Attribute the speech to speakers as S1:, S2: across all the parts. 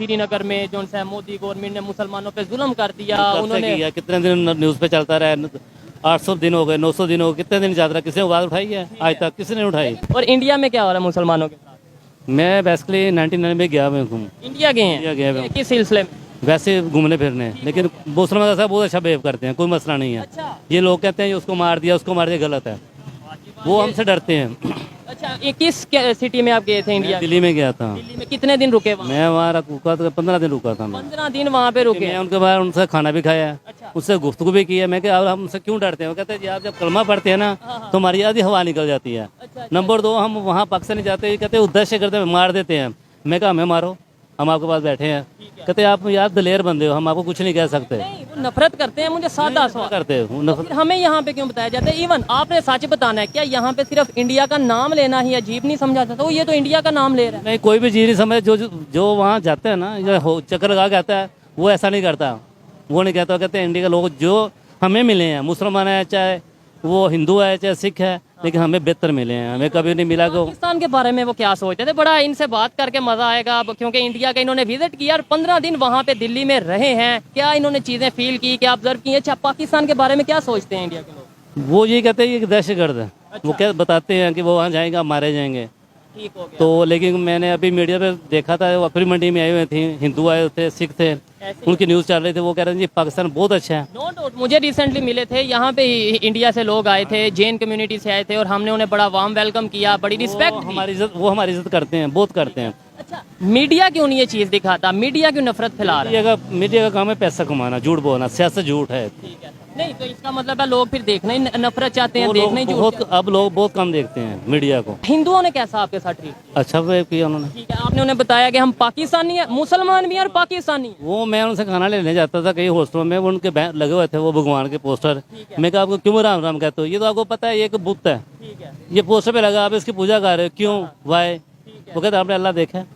S1: श्रीनगर में जो है मोदी गवर्नमेंट ने मुसलमानों पे जुल्म कर दिया,
S2: कब से
S1: उन्होंने
S2: किया? कितने दिन न्यूज़ पे चलता रहा? 800 दिन हो गए, 900 दिन हो गए, कितने दिन चल रहा? किसी ने आवाज़ उठाई है? आज तक किसी ने उठाई?
S1: और इंडिया में क्या हो रहा है मुसलमानों के साथ?
S2: मैं बेसिकली 99 में गया हुआ हूँ।
S1: इंडिया गए
S2: इंडिया गया हुआ
S1: हैं
S2: हूँ।
S1: किस सिलसिले में?
S2: वैसे घूमने फिरने, लेकिन मुसलमान साहब बहुत अच्छा बिहेव करते हैं, कोई मसला नहीं है।
S1: अच्छा
S2: ये लोग कहते हैं उसको मार दिया, उसको मार दिया, गलत है। वो हमसे डरते हैं।
S1: अच्छा, ये किस सिटी में आप गए थे इंडिया?
S2: दिल्ली में गया था।
S1: दिल्ली में कितने दिन रुके वहाँ?
S2: मैं वहाँ रुका था, 15 दिन रुका था मैं।
S1: 15 दिन वहाँ पे रुके।
S2: मैं उनके बाद उनसे खाना भी खाया,
S1: अच्छा।
S2: उससे गुफ्तगू भी की है। मैं क्या हम उनसे क्यों डरते हैं? वो कहते हैं जी आप जब कलमा पढ़ते हैं ना तो हमारी आधी हवा निकल जाती है।
S1: अच्छा,
S2: नंबर 2, हम वहाँ पाकिस्तान जाते हैं, कहते हैं उद्देश्य करते हैं मार देते हैं। मैं कहा हमें मारो, हम आपके पास बैठे हैं। कहते हैं आप यार दलेर बंदे हो, हम आपको कुछ नहीं कह सकते।
S1: नहीं, वो नफरत करते हैं। मुझे सादा सवाल
S2: करते हो
S1: फिर हमें यहाँ पे क्यों बताया जाता है? इवन आपने सच बताना है, क्या यहाँ पे सिर्फ इंडिया का नाम लेना ही अजीब नहीं समझा जाता? वो ये तो इंडिया का नाम ले रहा है।
S2: नहीं, कोई भी चीज नहीं समझ। जो वहाँ जाते हैं ना, जो चक्कर लगा के आता है, वो ऐसा नहीं करता। वो नहीं कहता, कहते हैं इंडिया के लोग जो हमें मिले हैं, मुसलमान है चाहे वो हिंदू है चाहे सिख है, लेकिन हमें बेहतर मिले हैं। हमें कभी नहीं मिला कि
S1: पाकिस्तान के बारे में वो क्या सोचते थे? बड़ा इनसे बात करके मजा आएगा अब, क्योंकि इंडिया का इन्होंने विजिट किया और 15 दिन वहाँ पे दिल्ली में रहे हैं। क्या इन्होंने चीजें फील की, क्या ऑब्जर्व की? अच्छा, पाकिस्तान के बारे में क्या सोचते हैं इंडिया के लोग?
S2: वो ये कहते हैं कि दहशतगर्द है। वो क्या बताते हैं कि वो वहाँ जाएंगे मारे जाएंगे।
S1: ठीक हो गया।
S2: तो लेकिन मैंने अभी मीडिया पे देखा था, वो अपनी मंडी में आए हुए थे, हिंदू आए थे, सिख थे, उनकी न्यूज़ चल रही थी। वो कह रहे थे जी पाकिस्तान बहुत अच्छा है।
S1: नो डाउट, मुझे रिसेंटली मिले थे यहाँ पे, इंडिया से लोग आए थे, जैन कम्युनिटी से आए थे, और हमने उन्हें बड़ा वार्म वेलकम किया, बड़ी रिस्पेक्ट दी।
S2: वो हमारी इज्जत करते हैं, बहुत करते हैं।
S1: अच्छा, मीडिया क्यों नहीं ये चीज दिखाता? मीडिया क्यों नफरत फैला रहा है?
S2: मीडिया का काम है पैसा कमाना, झूठ बोलना, सियासत झूठ है।
S1: ठीक है, नहीं तो इसका मतलब है लोग फिर देखना ही नफरत चाहते हैं,
S2: वो
S1: देखना ही
S2: लोग
S1: झूठ चाहते
S2: अब लोग बहुत कम देखते हैं मीडिया को।
S1: हैं। हिंदुओं ने कैसा आपके साथ ट्रीट किया?
S2: अच्छा बिहेव किया उन्होंने।
S1: ठीक है, आपने उन्हें बताया कि हम पाकिस्तानी हैं, मुसलमान भी हैं और पाकिस्तानी हैं।
S2: वो मैं उनसे खाना लेने जाता था कई हॉस्टलों में, वो उनके लगे हुए थे वो भगवान के पोस्टर। मैं कहा आपको क्यों राम राम कहते हो? ये तो आपको पता है ये एक बुत है,
S1: ठीक है,
S2: ये पोस्टर पे लगा, आप इसकी पूजा कर रहे हो, क्यों? वाई? वो कहते आपने अल्लाह देखा है,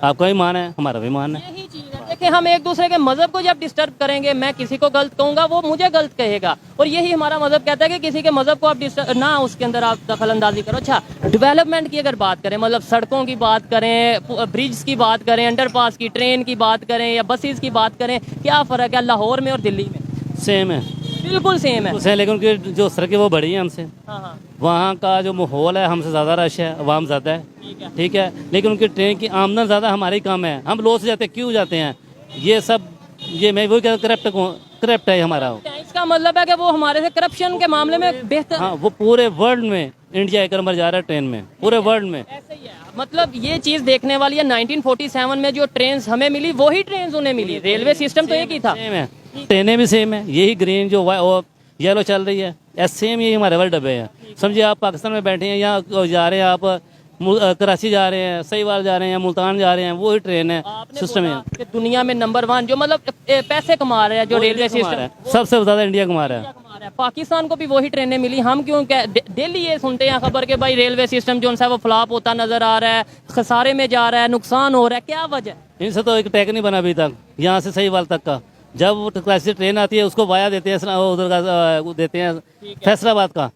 S2: आपका भी मान है, हमारा भी मान है।
S1: यही चीज है। देखिए, हम एक दूसरे के मजहब को जब डिस्टर्ब करेंगे, मैं किसी को गलत कहूंगा, वो मुझे गलत कहेगा, और यही हमारा मजहब कहता है कि किसी के मजहब को आप डिस्टर्ब ना, उसके अंदर आप दखल अंदाजी करो। अच्छा, डेवलपमेंट की अगर बात करें, मतलब सड़कों की बात करें, ब्रिज की बात करें, अंडरपास की, ट्रेन की बात करें या बसेस की बात करें, क्या फर्क है लाहौर में और दिल्ली में?
S2: सेम है,
S1: बिल्कुल सेम है।
S2: उसे, लेकिन उनकी जो सड़कें वो बड़ी हैं हमसे।
S1: हाँ हाँ,
S2: वहाँ का जो माहौल है हमसे ज़्यादा रश है, आवाम ज़्यादा है,
S1: ठीक है।
S2: ठीक है। लेकिन उनकी ट्रेन की आमदन ज़्यादा, हमारी कम है। हम लॉस जाते हैं, क्यों जाते हैं? ये सब, ये मैं वही कहता हूँ, करप्ट है हमारा।
S1: इसका मतलब है कि वो हमारे से करप्शन के मामले में बेहतर।
S2: हाँ, वो पूरे वर्ल्ड में इंडिया एक नंबर जा रहा है ट्रेन में, पूरे वर्ल्ड में।
S1: ऐसे ही है, मतलब ये चीज देखने वाली है। 1947 में जो ट्रेन हमें मिली, वही ट्रेन उन्हें मिली। रेलवे सिस्टम तो एक ही था।
S2: सेम है, ट्रेनें भी सेम है, यही ग्रीन जो येलो चल रही है, सेम यही हमारे वाले डब्बे हैं। समझिए आप पाकिस्तान में बैठे हैं, यहाँ जा रहे हैं आप, कराची जा रहे हैं, सहीवाल जा रहे हैं, मुल्तान जा रहे हैं, वही ट्रेन है, सिस्टम है।
S1: कि दुनिया में नंबर 1 जो मतलब पैसे कमा रहे हैं, जो रेलवे सिस्टम
S2: सबसे ज्यादा इंडिया कमा रहा है।
S1: पाकिस्तान को भी वही ट्रेनें मिली। हम क्यों डेली ये सुनते हैं खबर के भाई रेलवे सिस्टम जो है वो फ्लॉप होता नजर आ रहा है, खसारे में जा रहा है, नुकसान हो रहा है, क्या वजह?
S2: इनसे तो एक टैग नहीं बना अभी तक, यहाँ से सहीवाल तक का। जब वो कराची से ट्रेन आती है उसको वाया देते हैं, उधर का देते हैं फैसलाबाद का।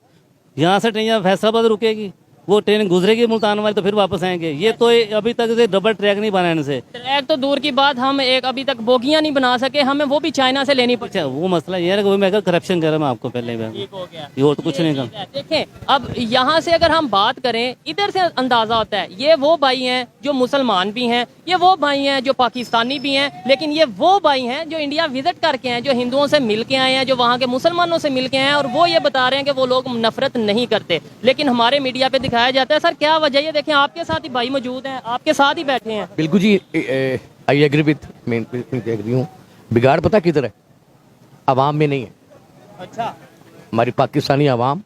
S2: यहाँ से ट्रेन यहाँ फैसलाबाद रुकेगी, वो ट्रेन गुजरेगी मुल्तान वाली, तो फिर वापस आएंगे। ये तो अभी तक डबल ट्रैक नहीं बना इनसे।
S1: ट्रैक तो दूर की बात, हम एक अभी तक बोगियां नहीं बना सके, हमें वो भी चाइना से लेनी पड़ी।
S2: अच्छा, वो मसला ये है कि मैं करप्शन कर रहा हूँ आपको पहले ही,
S1: ठीक हो गया,
S2: ये और तो कुछ नहीं कर।
S1: देखें, अब यहाँ से अगर हम बात करें, इधर से अंदाजा होता है ये वो भाई हैं जो मुसलमान भी हैं, ये वो भाई हैं जो पाकिस्तानी भी हैं, लेकिन ये वो भाई हैं जो इंडिया विजिट करके हैं, जो हिंदुओं से मिल के आए हैं, जो वहाँ के मुसलमानों से मिल के आए हैं, और वो ये बता रहे हैं कि वो लोग नफरत नहीं करते। लेकिन हमारे मीडिया पे दिखाया जाता है। सर क्या वजह? ये देखें, आपके साथ ही भाई मौजूद हैं, आपके साथ ही बैठे हैं।
S3: बिल्कुल जी, आई एग्री विथ, मैं एग्री हूँ। बिगाड़ पता किधर है? अवाम में नहीं है।
S1: अच्छा,
S3: हमारी पाकिस्तानी अवाम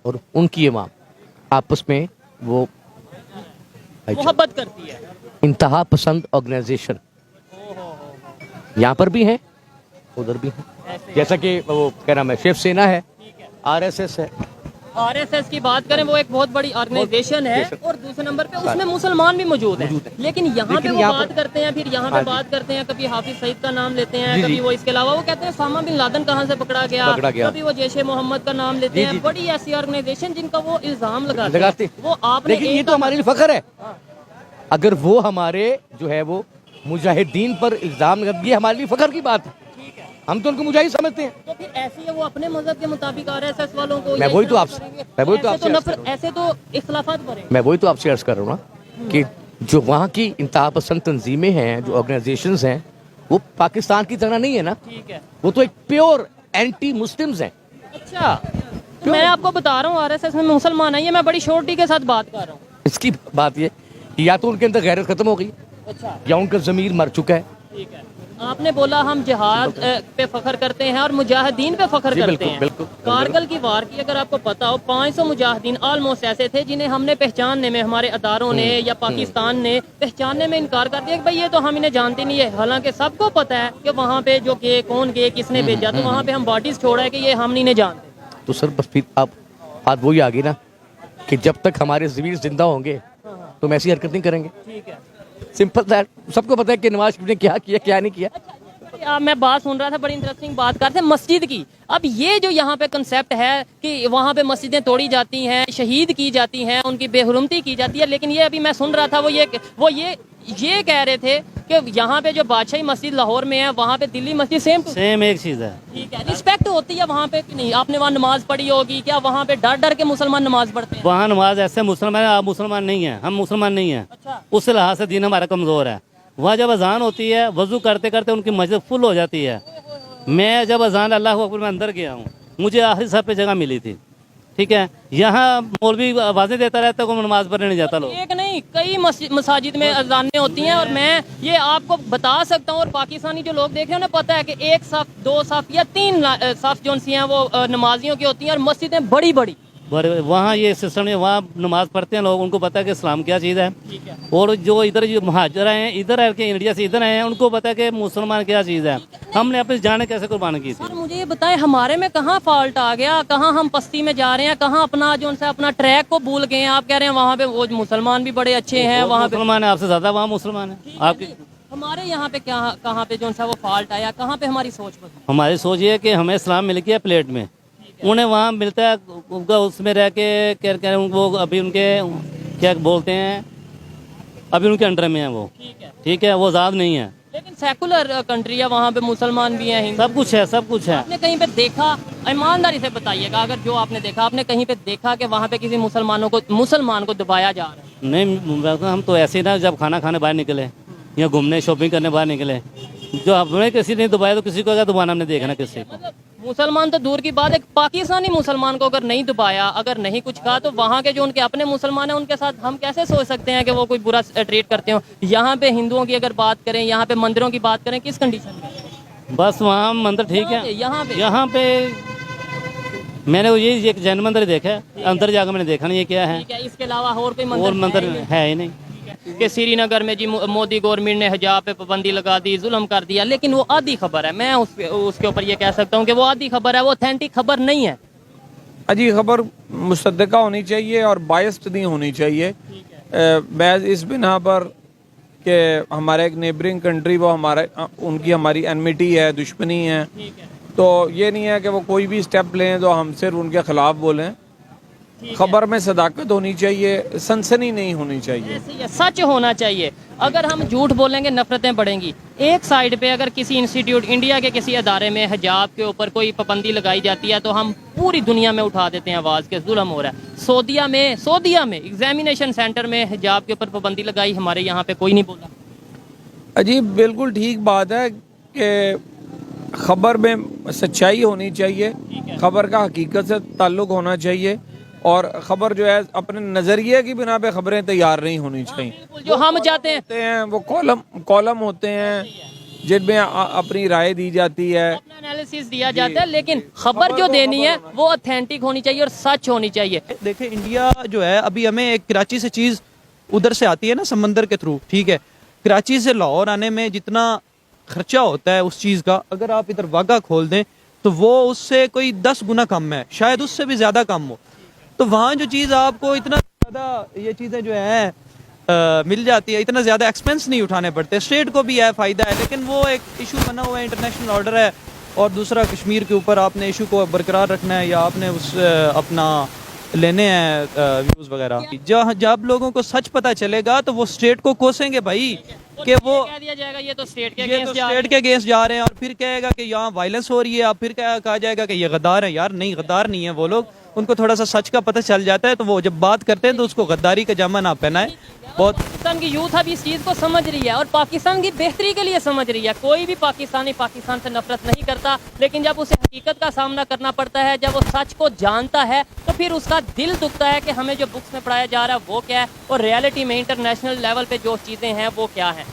S3: और उनकी अवाम आपस में वो
S1: मोहब्बत करती है।
S3: इंतहा पसंद ऑर्गेनाइजेशन यहाँ पर भी है, उधर भी है। जैसा कि वो क्या नाम है, शिवसेना है, आरएसएस है।
S1: आरएसएस की बात करें, वो एक बहुत बड़ी ऑर्गेनाइजेशन है, और दूसरे नंबर पे उसमें मुसलमान भी मौजूद हैं। लेकिन यहाँ पे वो बात करते हैं, फिर यहाँ पे बात करते हैं, कभी हाफिज सईद का नाम लेते हैं, कभी वो इसके अलावा वो कहते हैं उसामा बिन लादेन कहाँ से पकड़ा गया, कभी वो जैशे मोहम्मद का नाम लेते हैं। बड़ी ऐसी ऑर्गेनाइजेशन जिनका वो इल्जाम लगाते हैं। वो आपने,
S3: लेकिन ये तो हमारे लिए फख्र है। अगर वो हमारे जो है वो मुजाहिदीन पर इल्ज़ाम लगा, ये हमारे लिए फ़ख्र की बात है। हम तो उनको मुजाहिद समझते हैं।
S1: तो फिर ऐसे ही वो अपने मजहब के मुताबिक आरएसएस वालों को
S3: मैं वही तो आपसे
S1: ऐसे तो इख्तलाफात बढ़ेंगे।
S3: मैं वही तो आपसे अर्ज कर रहा हूँ ना कि जो वहाँ की इंतहा पसंद तंजीमें हैं, जो ऑर्गेनाइजेशंस हैं, वो पाकिस्तान की तरह नहीं है ना।
S1: ठीक है।
S3: वो तो एक प्योर एंटी मुस्लिम्स हैं।
S1: अच्छा, तो मैं आपको बता रहा हूँ आरएसएस में मुसलमान है, ये मैं बड़ी शोरटी के साथ बात कर रहा हूँ।
S3: इसकी बात ये कि या तो उनके अंदर गैरत खत्म हो गई,
S1: अच्छा,
S3: या उनका ज़मीर मर चुका है।
S1: ठीक है। आपने बोला हम जिहाद पे फख्र करते हैं और मुजाहिदीन पे फख्र करते हैं।
S3: बिल्कुल।
S1: कारगिल की वार की अगर आपको पता हो, 500 मुजाहिदीन ऑलमोस्ट ऐसे थे जिन्हें हमने पहचानने में, हमारे अदारों ने या पाकिस्तान ने पहचानने में इनकार कर दिया कि भाई ये तो हम इन्हें जानते नहीं है। हालांकि सबको पता है कि वहाँ पे जो गए, कौन गए, किसने भेजा, तो वहाँ पे हम बॉडीज छोड़ा है कि ये हम नहीं जानते।
S3: तो सर बस फिर आप बात वही आ गई ना कि जब तक हमारे ज़मीर जिंदा होंगे तो हम ऐसी हरकत नहीं करेंगे।
S1: ठीक है।
S3: Simple that. सबको पता है कि नवाज शरीफ ने क्या किया, क्या नहीं किया।
S1: मैं बात सुन रहा था, बड़ी इंटरेस्टिंग बात करते हैं मस्जिद की। अब ये जो यहाँ पे कंसेप्ट है कि वहाँ पे मस्जिदें तोड़ी जाती हैं, शहीद की जाती हैं, उनकी बेहुरमती की जाती है, लेकिन ये अभी मैं सुन रहा था वो ये कह रहे थे कि यहाँ पे जो बादशाही मस्जिद लाहौर में है, वहाँ पे दिल्ली मस्जिद
S2: सेम एक चीज़ है।
S1: ठीक है। रिस्पेक्ट होती है वहाँ पे कि नहीं? आपने वहाँ नमाज पढ़ी होगी, क्या वहाँ पे डर डर के मुसलमान नमाज पढ़ते हैं?
S2: वहाँ नमाज ऐसे मुसलमान, आप मुसलमान नहीं हैं, हम मुसलमान नहीं हैं।
S1: अच्छा।
S2: उस लिहाज से दीन हमारा कमज़ोर है। वहाँ जब अजान होती है, वजू करते करते उनकी मस्जिद फुल हो जाती है। मैं जब अजान अल्लाह अकबर में अंदर गया हूँ, मुझे आखिरी साहब पे जगह मिली थी। ठीक है। यहाँ मौलवी आवाज़ें देता रहता है, को नमाज पढ़ने नहीं जाता लोग।
S1: एक नहीं, कई मसाजिद में अजानें होती हैं और मैं ये आपको बता सकता हूँ, और पाकिस्तानी जो लोग देख रहे हैं उन्हें पता है कि 1 सफ, 2 सफ या 3 सफ जो हैं वो नमाजियों की होती हैं, और मस्जिदें बड़ी बड़ी।
S2: वहाँ ये सिस्टम है, वहाँ नमाज पढ़ते हैं लोग, उनको पता है कि इस्लाम क्या चीज़ है। और जो इधर जो मुहाजिर हैं, इधर आए के इंडिया से इधर आए हैं, उनको पता है कि मुसलमान क्या चीज़ है। हमने अपनी जाने कैसे कुर्बान की थी।
S1: सर मुझे ये बताएं, हमारे में कहाँ फॉल्ट आ गया? कहाँ हम पस्ती में जा रहे हैं? कहाँ अपना जो उनसे अपना ट्रैक को भूल गए हैं? आप कह रहे हैं वहाँ पे वो मुसलमान भी बड़े अच्छे हैं, वहाँ पे
S2: मुसलमान है आपसे ज़्यादा, वहाँ मुसलमान है आपके।
S1: हमारे यहाँ पे क्या, कहाँ पे जो उनसे वो फॉल्ट आया? कहाँ पे हमारी सोच बदली?
S2: हमारी सोच ये है कि हमें इस्लाम मिल गया प्लेट में, उन्हें वहाँ मिलता है उनका, उसमें रह के क्या कह रहे हैं वो, अभी उनके क्या बोलते हैं, अभी उनके अंडर में है वो। ठीक है, वो आज़ाद नहीं है।
S1: लेकिन सेकुलर कंट्री है, वहाँ पे मुसलमान भी हैं, हिंदू,
S2: सब कुछ है, सब कुछ है।
S1: आपने कहीं पे देखा, ईमानदारी से बताइएगा, अगर जो आपने देखा, आपने कहीं पे देखा कि वहाँ पे किसी मुसलमान को दबाया जा रहा है?
S2: नहीं, हम तो ऐसे ही ना, जब खाना खाने बाहर निकले या घूमने शॉपिंग करने बाहर निकले, जो हमने किसी ने दबाया तो किसी को अगर दबाना हमने देखा ना किसी को।
S1: मुसलमान तो दूर की बात है, पाकिस्तानी मुसलमान को अगर नहीं दबाया, अगर नहीं कुछ कहा, तो वहाँ के जो उनके अपने मुसलमान हैं उनके साथ हम कैसे सोच सकते हैं कि वो कोई बुरा ट्रीट करते हो? यहाँ पे हिंदुओं की अगर बात करें, यहाँ पे मंदिरों की बात करें, किस कंडीशन में?
S2: बस वहाँ मंदिर ठीक है। यहाँ पे मैंने ये एक जैन मंदिर देखा है, अंदर जाकर मैंने देखा नहीं ये क्या है।
S1: इसके अलावा और कोई
S2: और मंदिर है ही नहीं।
S1: कि श्रीनगर में जी मोदी गवर्नमेंट ने हिजाब पे पाबंदी लगा दी, जुल्म कर दिया, लेकिन वो आधी खबर है। मैं उसके ऊपर ये कह सकता हूँ कि वो आधी खबर है, वो ऑथेंटिक खबर नहीं है।
S4: अजी खबर मुसद्दका होनी चाहिए और बायस्ड नहीं होनी चाहिए। मैं इस बिना पर कि हमारे एक नेबरिंग कंट्री, वो उनकी हमारी एनमिटी है, दुश्मनी है, तो ये नहीं है कि वो कोई भी स्टेप लें तो हम सिर्फ उनके खिलाफ बोलें। खबर में सदाकत होनी चाहिए, सनसनी नहीं होनी चाहिए,
S1: सच होना चाहिए। अगर हम झूठ बोलेंगे नफरतें बढ़ेंगी। एक साइड पे अगर किसी इंस्टीट्यूट, इंडिया के किसी अदारे में हिजाब के ऊपर कोई पाबंदी लगाई जाती है तो हम पूरी दुनिया में उठा देते हैं आवाज़ के जुल्म हो रहा है। सऊदीया में एग्जामिनेशन सेंटर में हिजाब के ऊपर पाबंदी लगाई, हमारे यहाँ पे कोई नहीं बोला।
S4: अजीब, बिल्कुल ठीक बात है कि खबर में सच्चाई होनी चाहिए, खबर का हकीकत से ताल्लुक होना चाहिए, और खबर जो है अपने नजरिए की बिना पे खबरें तैयार नहीं होनी चाहिए।
S1: जो हम चाहते हैं
S4: वो कॉलम होते हैं जिनमें अपनी राय दी जाती है,
S1: अपना एनालिसिस दिया जाता है, लेकिन खबर जो देनी है वो ऑथेंटिक होनी चाहिए और सच होनी चाहिए।
S5: देखिए इंडिया जो है, अभी हमें एक कराची से चीज़ उधर से आती है ना, समंदर के थ्रू, ठीक है, कराची से लाहौर आने में जितना खर्चा होता है उस चीज़ का, अगर आप इधर वाघा खोल दें तो वो उससे कोई 10 गुना कम है, शायद उससे भी ज़्यादा कम हो। तो वहाँ जो चीज़ आपको इतना ज़्यादा ये चीज़ें जो हैं मिल जाती है, इतना ज़्यादा एक्सपेंस नहीं उठाने पड़ते। स्टेट को भी है फ़ायदा है, लेकिन वो एक इशू बना हुआ है, इंटरनेशनल ऑर्डर है, और दूसरा कश्मीर के ऊपर आपने इशू को बरकरार रखना है, या आपने उस अपना लेने हैं व्यूज वगैरह। जब लोगों को सच पता चलेगा तो वो स्टेट को कोसेंगे भाई कि वो
S1: कह दिया जाएगा ये तो स्टेट के
S5: ये तो
S1: अगेंस्ट जा
S5: स्टेट के अगेंस्ट जा रहे हैं, और फिर कहेगा कि यहाँ वायलेंस हो रही है, और फिर क्या कहा जाएगा कि ये गद्दार है। यार नहीं, गद्दार नहीं है वो लोग, उनको थोड़ा सा सच का पता चल जाता है, तो वो जब बात करते हैं तो उसको गद्दारी का जामा ना पहनाए। बहुत
S1: पाकिस्तान की यूथ अब इस चीज़ को समझ रही है और पाकिस्तान की बेहतरी के लिए समझ रही है। कोई भी पाकिस्तानी पाकिस्तान से नफरत नहीं करता, लेकिन जब उसे हकीकत का सामना करना पड़ता है, जब वो सच को जानता है, तो फिर उसका दिल दुखता है कि हमें जो बुक्स में पढ़ाया जा रहा है वो क्या है और रियलिटी में इंटरनेशनल लेवल पे जो चीज़ें हैं वो क्या हैं।